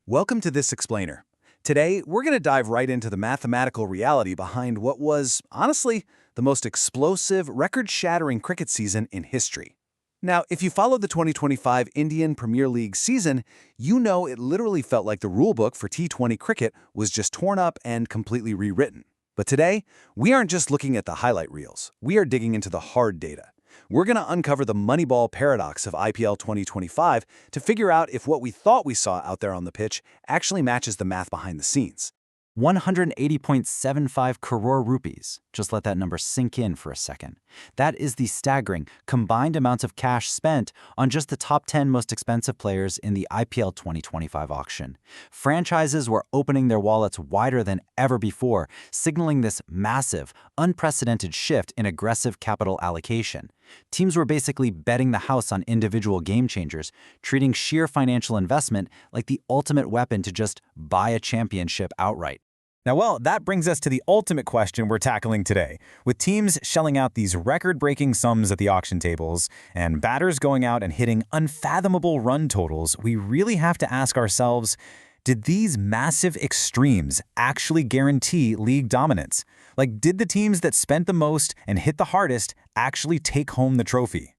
Welcome to This Explainer. Today, we're going to dive right into the mathematical reality behind what was, honestly, the most explosive, record-shattering cricket season in history. Now, if you followed the 2025 Indian Premier League season, you know it literally felt like the rulebook for T20 cricket was just torn up and completely rewritten. But today, we aren't just looking at the highlight reels. We are digging into the hard data. We're going to uncover the Moneyball paradox of IPL 2025 to figure out if what we thought we saw out there on the pitch actually matches the math behind the scenes. 180.75 crore rupees. Just let that number sink in for a second. That is the staggering combined amounts of cash spent on just the top 10 most expensive players in the IPL 2025 auction. Franchises were opening their wallets wider than ever before, signaling this massive, unprecedented shift in aggressive capital allocation. Teams were basically betting the house on individual game changers, treating sheer financial investment like the ultimate weapon to just buy a championship outright. Now, that brings us to the ultimate question we're tackling today. With teams shelling out these record-breaking sums at the auction tables and batters going out and hitting unfathomable run totals, we really have to ask ourselves, did these massive extremes actually guarantee league dominance? Like, did the teams that spent the most and hit the hardest actually take home the trophy?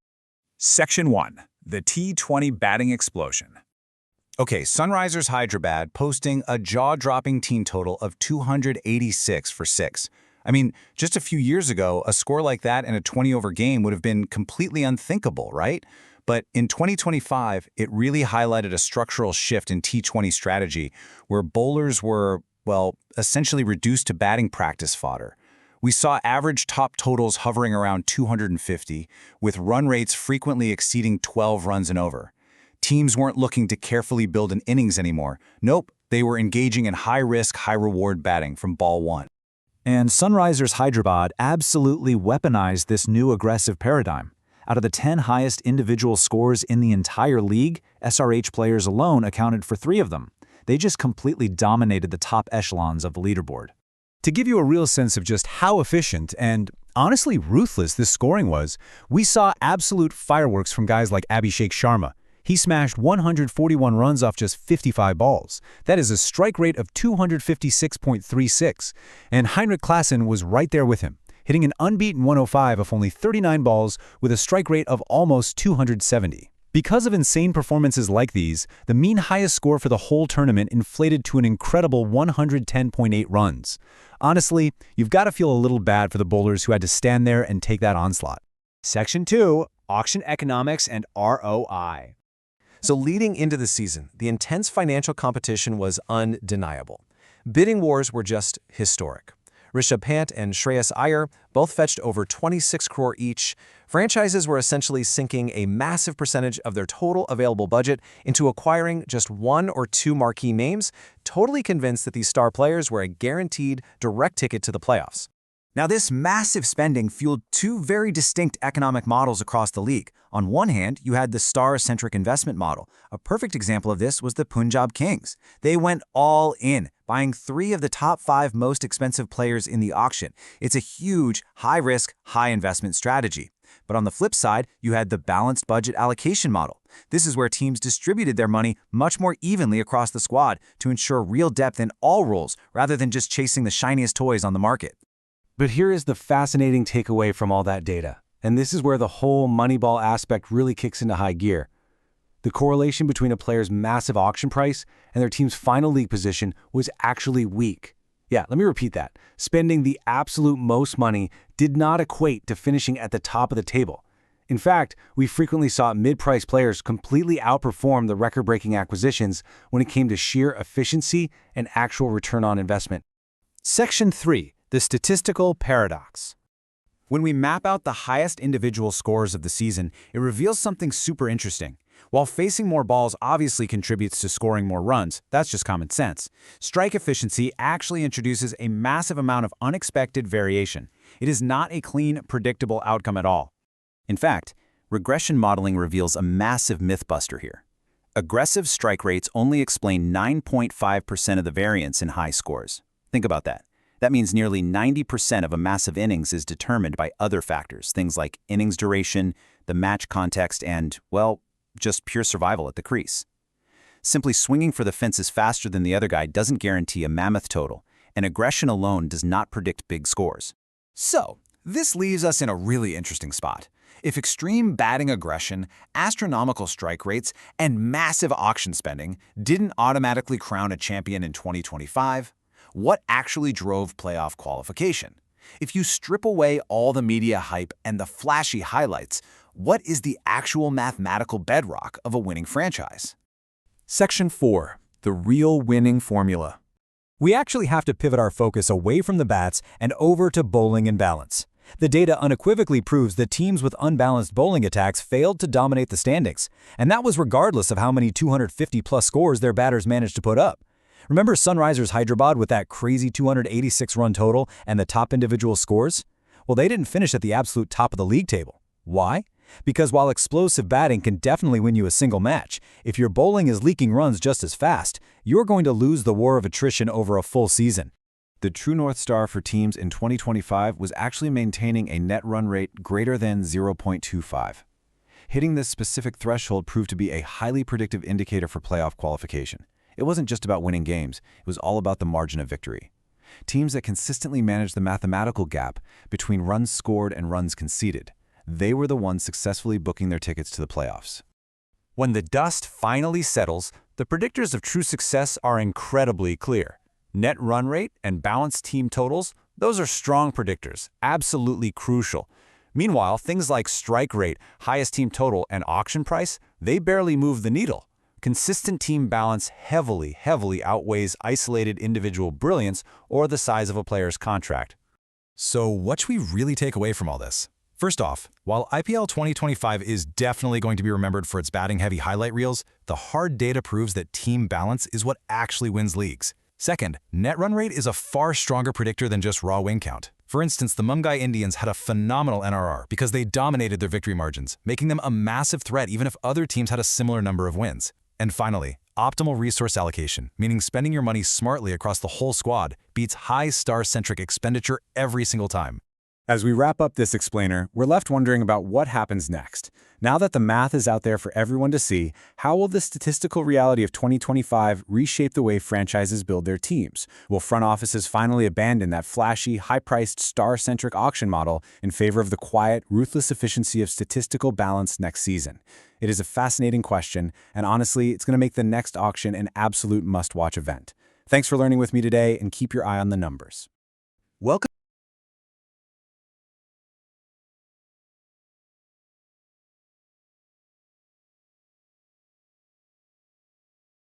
Section 1. The T20 Batting Explosion. Okay, Sunrisers Hyderabad posting a jaw-dropping team total of 286 for 6. I mean, just a few years ago, a score like that in a 20-over game would have been completely unthinkable, right? But in 2025, it really highlighted a structural shift in T20 strategy where bowlers were, essentially reduced to batting practice fodder. We saw average top totals hovering around 250, with run rates frequently exceeding 12 runs and over. Teams weren't looking to carefully build an innings anymore. Nope, they were engaging in high-risk, high-reward batting from ball one. And Sunrisers Hyderabad absolutely weaponized this new aggressive paradigm. Out of the 10 highest individual scores in the entire league, SRH players alone accounted for 3 of them. They just completely dominated the top echelons of the leaderboard. To give you a real sense of just how efficient and honestly ruthless this scoring was, we saw absolute fireworks from guys like Abhishek Sharma. He smashed 141 runs off just 55 balls. That is a strike rate of 256.36. And Heinrich Klaassen was right there with him, hitting an unbeaten 105 off only 39 balls with a strike rate of almost 270. Because of insane performances like these, the mean highest score for the whole tournament inflated to an incredible 110.8 runs. Honestly, you've got to feel a little bad for the bowlers who had to stand there and take that onslaught. Section 2. Auction Economics and ROI. So leading into the season, the intense financial competition was undeniable. Bidding wars were just historic. Rishabh Pant and Shreyas Iyer both fetched over 26 crore each. Franchises were essentially sinking a massive percentage of their total available budget into acquiring just 1 or 2 marquee names, totally convinced that these star players were a guaranteed direct ticket to the playoffs. Now, this massive spending fueled 2 very distinct economic models across the league. On one hand, you had the star-centric investment model. A perfect example of this was the Punjab Kings. They went all in, buying 3 of the top 5 most expensive players in the auction. It's a huge, high-risk, high-investment strategy. But on the flip side, you had the balanced budget allocation model. This is where teams distributed their money much more evenly across the squad to ensure real depth in all roles rather than just chasing the shiniest toys on the market. But here is the fascinating takeaway from all that data. And this is where the whole Moneyball aspect really kicks into high gear. The correlation between a player's massive auction price and their team's final league position was actually weak. Yeah, let me repeat that. Spending the absolute most money did not equate to finishing at the top of the table. In fact, we frequently saw mid-price players completely outperform the record-breaking acquisitions when it came to sheer efficiency and actual return on investment. Section 3. The Statistical Paradox. When we map out the highest individual scores of the season, it reveals something super interesting. While facing more balls obviously contributes to scoring more runs, that's just common sense, strike efficiency actually introduces a massive amount of unexpected variation. It is not a clean, predictable outcome at all. In fact, regression modeling reveals a massive mythbuster here. Aggressive strike rates only explain 9.5% of the variance in high scores. Think about that. That means nearly 90% of a massive innings is determined by other factors, things like innings duration, the match context, and, just pure survival at the crease. Simply swinging for the fences faster than the other guy doesn't guarantee a mammoth total, and aggression alone does not predict big scores. So, this leaves us in a really interesting spot. If extreme batting aggression, astronomical strike rates, and massive auction spending didn't automatically crown a champion in 2025, what actually drove playoff qualification? If you strip away all the media hype and the flashy highlights, what is the actual mathematical bedrock of a winning franchise? Section 4. The real winning formula. We actually have to pivot our focus away from the bats and over to bowling and balance. The data unequivocally proves that teams with unbalanced bowling attacks failed to dominate the standings, and that was regardless of how many 250-plus scores their batters managed to put up. Remember Sunrisers Hyderabad with that crazy 286-run total and the top individual scores? Well, they didn't finish at the absolute top of the league table. Why? Because while explosive batting can definitely win you a single match, if your bowling is leaking runs just as fast, you're going to lose the war of attrition over a full season. The true North Star for teams in 2025 was actually maintaining a net run rate greater than 0.25. Hitting this specific threshold proved to be a highly predictive indicator for playoff qualification. It wasn't just about winning games, it was all about the margin of victory. Teams that consistently managed the mathematical gap between runs scored and runs conceded, they were the ones successfully booking their tickets to the playoffs. When the dust finally settles, the predictors of true success are incredibly clear. Net run rate and balanced team totals, those are strong predictors, absolutely crucial. Meanwhile, things like strike rate, highest team total, and auction price, they barely move the needle. Consistent team balance heavily outweighs isolated individual brilliance or the size of a player's contract. So what should we really take away from all this? First off, while IPL 2025 is definitely going to be remembered for its batting-heavy highlight reels, the hard data proves that team balance is what actually wins leagues. Second, net run rate is a far stronger predictor than just raw win count. For instance, the Mumbai Indians had a phenomenal NRR because they dominated their victory margins, making them a massive threat even if other teams had a similar number of wins. And finally, optimal resource allocation, meaning spending your money smartly across the whole squad, beats high star-centric expenditure every single time. As we wrap up this explainer, we're left wondering about what happens next. Now that the math is out there for everyone to see, how will the statistical reality of 2025 reshape the way franchises build their teams? Will front offices finally abandon that flashy, high-priced, star-centric auction model in favor of the quiet, ruthless efficiency of statistical balance next season? It is a fascinating question, and honestly, it's going to make the next auction an absolute must-watch event. Thanks for learning with me today, and keep your eye on the numbers. Welcome.